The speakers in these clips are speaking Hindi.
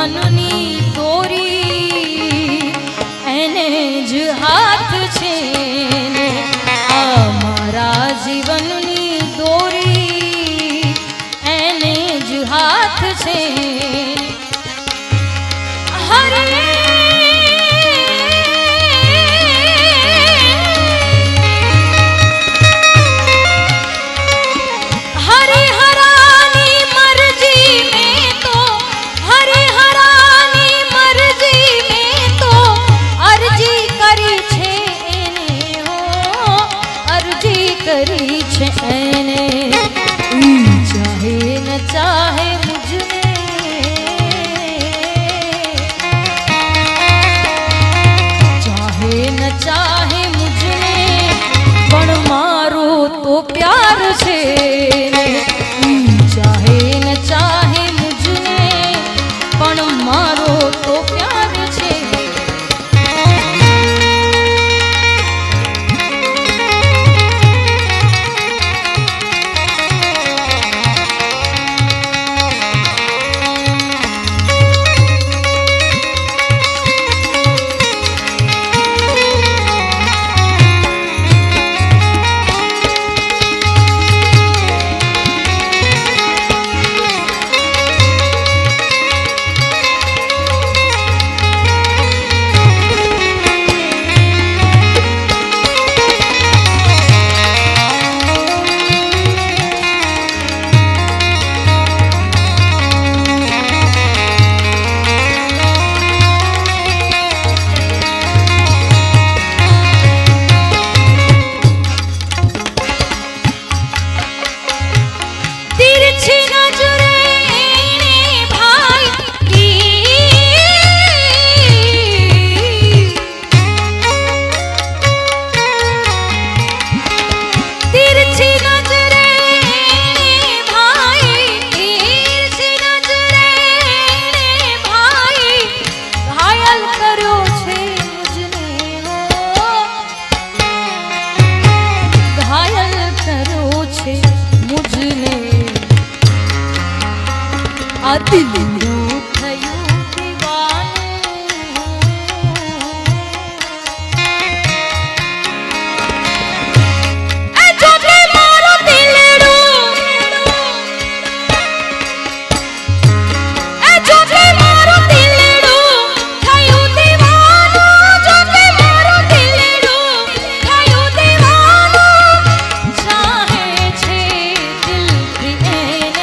જીવનની દોરી એને જ હાથ છે ને અમારા જીવનની દોરી એને જ હાથ છે હરે चाहे मुझने चाहे न चाहे मुझने पण मारो तो प्यार छे चाहे न चाहे मुझने पण मारो तो प्यार छे દિલનું થયું દીવાનું જોકે મારો દિલડું જોકે મારો દિલડું થયું દીવાનું જોકે મારો દિલડું થયું દીવાનું ચાહે છે દિલથી એને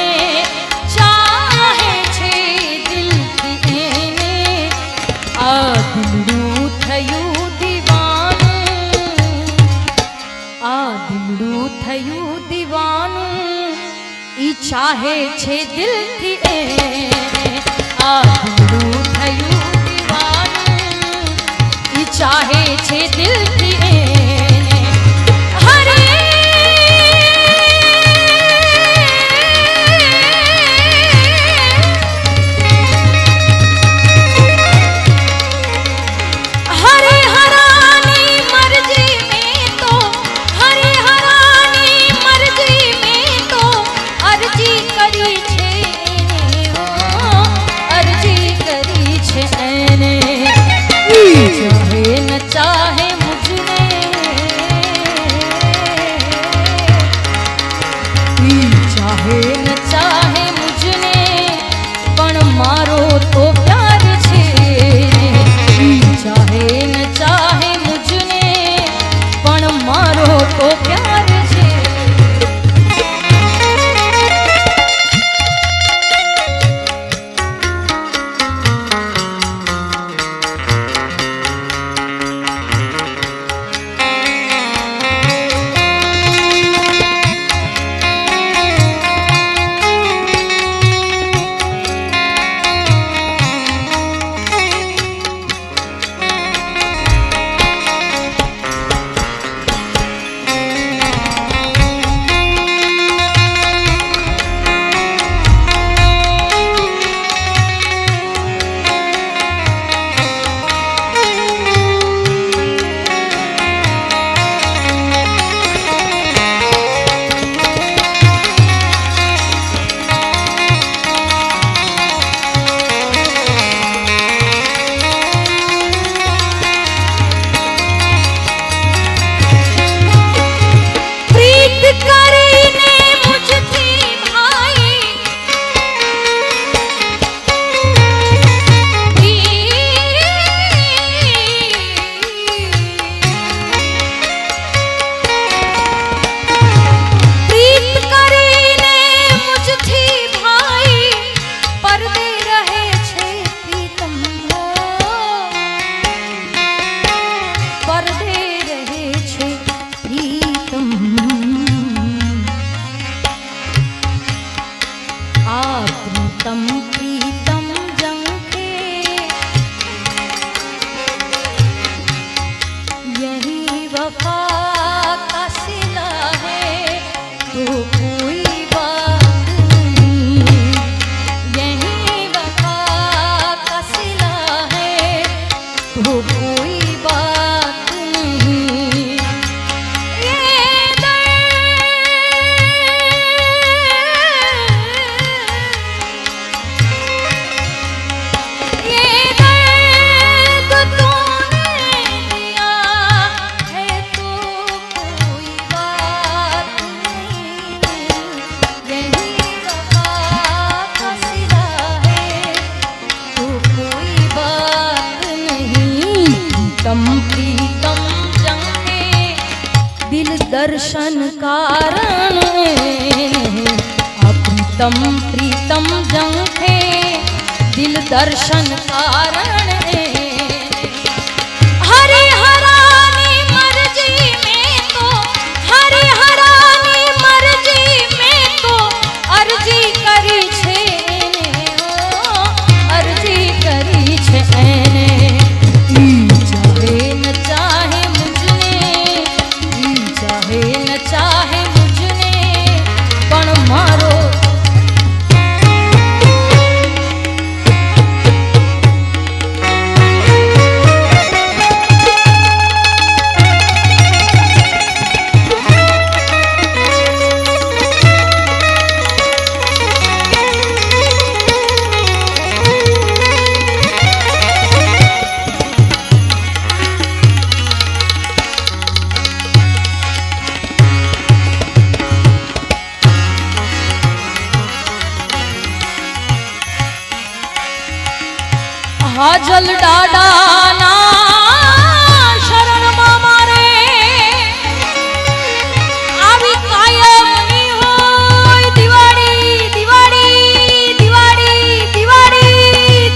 દિલડું થયું દીવાનું આ દિલડું થયું દીવાનું ઈ ચાહે છે દિલથી એને આ દિલડું થયું દીવાનું ઈ ચાહે છે દિલથી એને હરે चाहे न चाहे मुझने चाहे न चाहे मुझने पण मारो तो प्यार छे चाहे न चाहे मुझने पण मारो तो प्यार छे तम प्रीतम जंखे यही वफा का सिला है तो कोई बात नहीं। यही वफा का सिला है तो कोई बात नहीं। तम प्रीतम जंखे दिल दर्शन कारण अप्रीतम प्रीतम जंखे दिल दर्शन कारण हरे हरानी मर्जी में तो हरे हरानी मर्जी में तो अर्जी करी छे अर्जी करी छे चाहे मुझने पण मारो हाजल डाडा ना शरण में मारे आवी कायम नी होय दिवाड़ी दिवाड़ी दिवाड़ी दिवाड़ी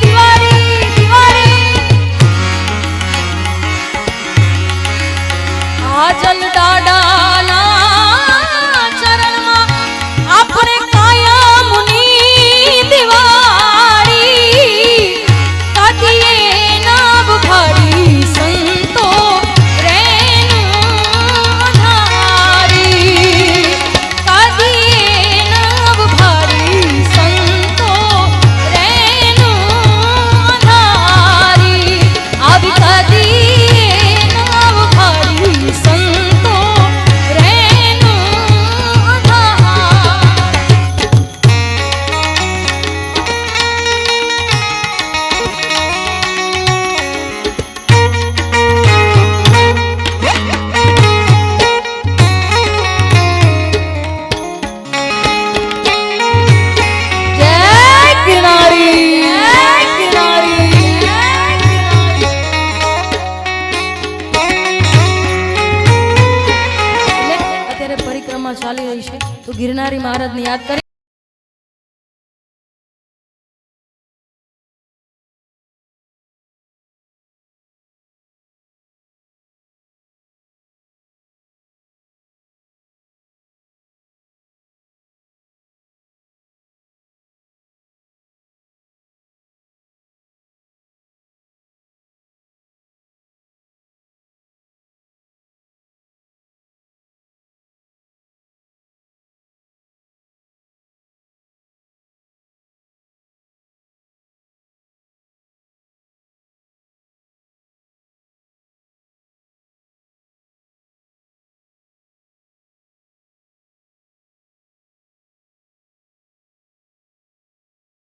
दिवाड़ी दिवाड़ी हाजल डाडा ना चरण में अपने कायम नी दिवाड़ी संतो रेनु धारी कदिए नव भारी संतो रेनु धारी अब कदिए नव भारी संतो रेनु ચાલી રહી છે તો ગિરનારી મહારાજને યાદ કરી